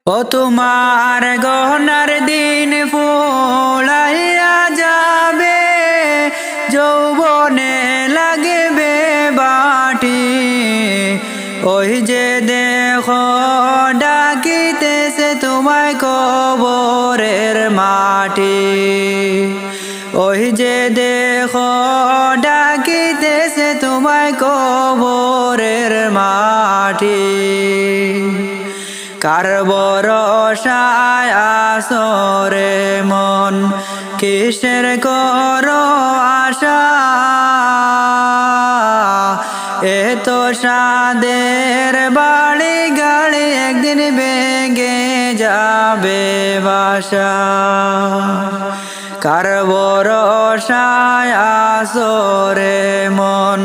ও তোমার গহনার দিন ফুলাইয়া যাবে, যৌবনে লাগবে বাটি। ওই যে দেখো ডাকিতেছে তোমায় কবরের মাটি। ওই যে দেখো ডাকিতেছে তোমায় কবরের মাটি। কার ভরসায় আছো রে মন, কিসের করো আশা? এত সাদের বাড়ি গাড়ি একদিন ভেঙে যাবে বাসা। কার ভরসায় আছো রে মন,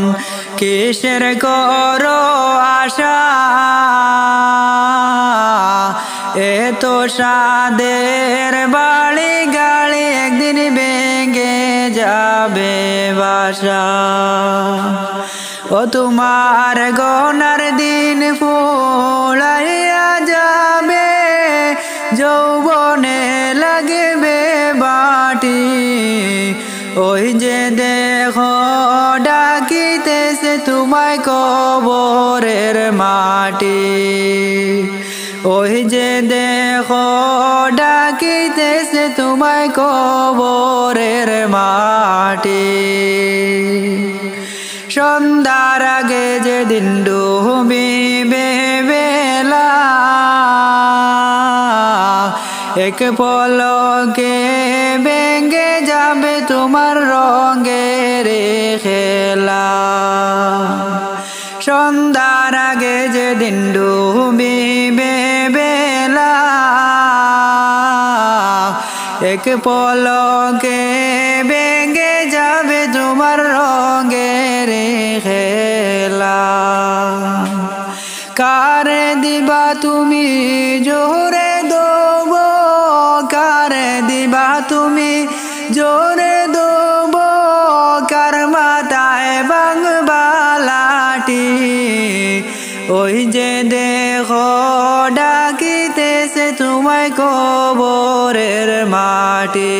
কিসের করো আশা? এত সাদের বাড়ি গাড়ি একদিন ভেঙে যাবে বাসা। ও তোমার গহনার দিন ফুলাইয়া যাবে, যৌবনে লাগবে বাটি। ওই যে দেখো ডাকিতেছে তোমায় কবরের মাটি। ওই যে দেখো ডাকিতেছে তোমায় কবরের মাটি। সন্ধ্যার আগে যেদিন ডুবিবে বেলা, এক পলকে ভেঙে যাবে তোমার রঙের খেলা। সন্ধ্যার আগে যেদিন ডুবিবে বেলা, এক পলকে ভেঙে যাবে তোমার রঙের খেলা। কারে দিবা তুমি জোরে দেব, কারে দিবা তুমি জোরে দেব, কার মাথায় ভাঙবা লাঠি। ওই যে দেখো ডাকিতেছে তোমায় কবরের মাটি।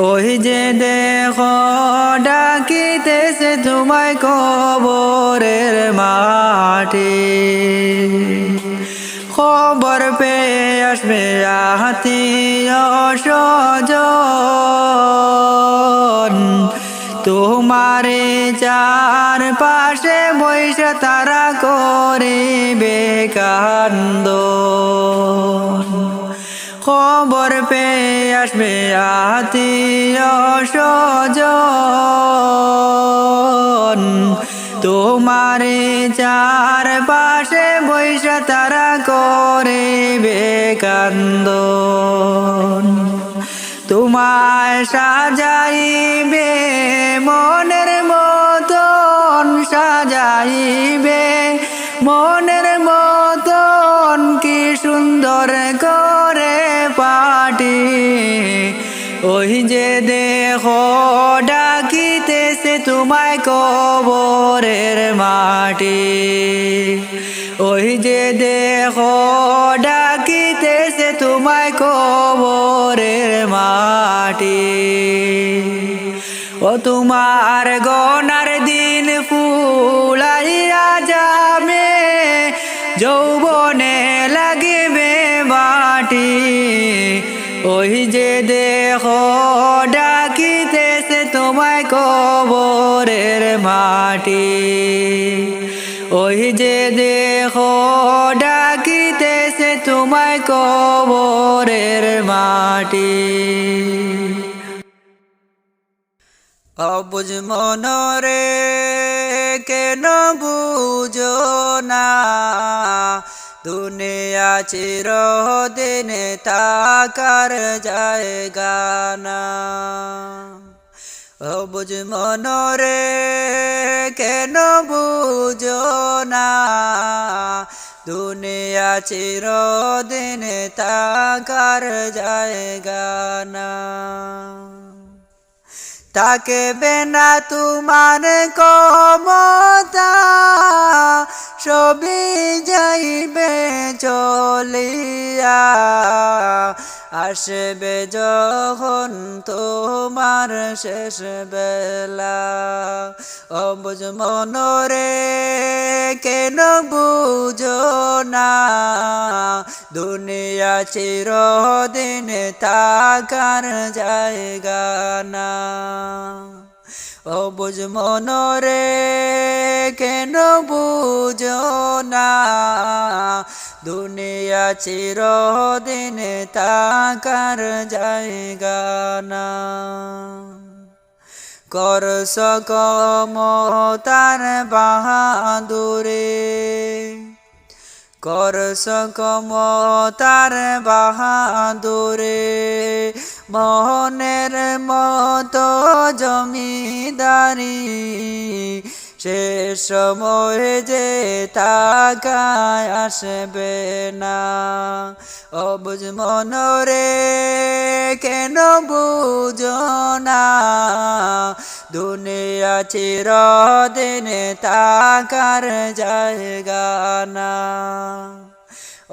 ওই যে দেখো ডাকিতেছে তোমায় কবরের মাটি। খবর পেয়ে আসবে আত্মীয় স্বজন, তোমারে চার পাশে বৈশা তারা করিবে কান্দন। খবর পেয়ে আসবে আত্মীয় স্বজন, তোমারে চার পাশে বৈশা তারা করিবে কান্দন। তোমায় সাজাইবে মনের মতন, সাজাইবে মনের মতন, কি সুন্দর করে পাটি। ওই যে দেখো ডাকিতেছে তোমায় কবরের মাটি। ওই যে দেখো ডাকিতেছে তোমায় কবরের মাটি। ও তোমার গহনার দিন ফুলাইয়া যাবে, যৌবনে লাগবে বাটি। ওই যে দেখো ডাকিতেছে তোমায় কবরের মাটি। ওই যে দেখো ডাকিতেছে তোমায় কবরের মাটি। অবুঝ মনরে কেন বুঝো না, দুনিয়া চিরদিন তাকার জায়গা না। অবুঝ মনরে কেন বুঝো না, দুনিয়া চিরদিন তাকার জায়গা না। তাকে বেনা তোমার ক্ষমতা, সবই যাইবে চলিয়া আসবে যখন তোমার শেষ বেলা অবুঝ মনরে কেন বুঝো না দুনিয়া চিরদিন থাকার জায়গা না অবুঝ মনরে কেন বুঝো না দুনিয়া চিরদিন থাকার জায়গা না করস কমতার বাহাদুরে করস কমতার বাহাদুরে মোহনের মতো জমিদারি শেষ সময় যে তাকায় আসবে না অবুঝ মনরে কেন বুঝো না দুনিয়া চিরদিন থাকার জায়গা না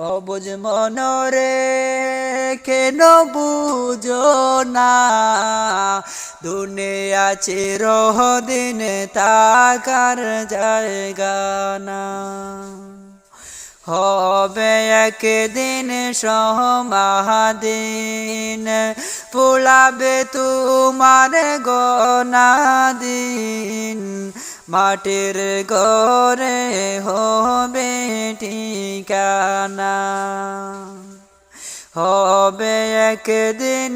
অবুঝ মনরে কেন বুঝো না দুনিয়া চিরদিন থাকার জায়গা না হবে একদিন সমাদিন ফুলাবে তোমার গোনা দিন মাটির ঘরে হবে ঠিকানা হবে একদিন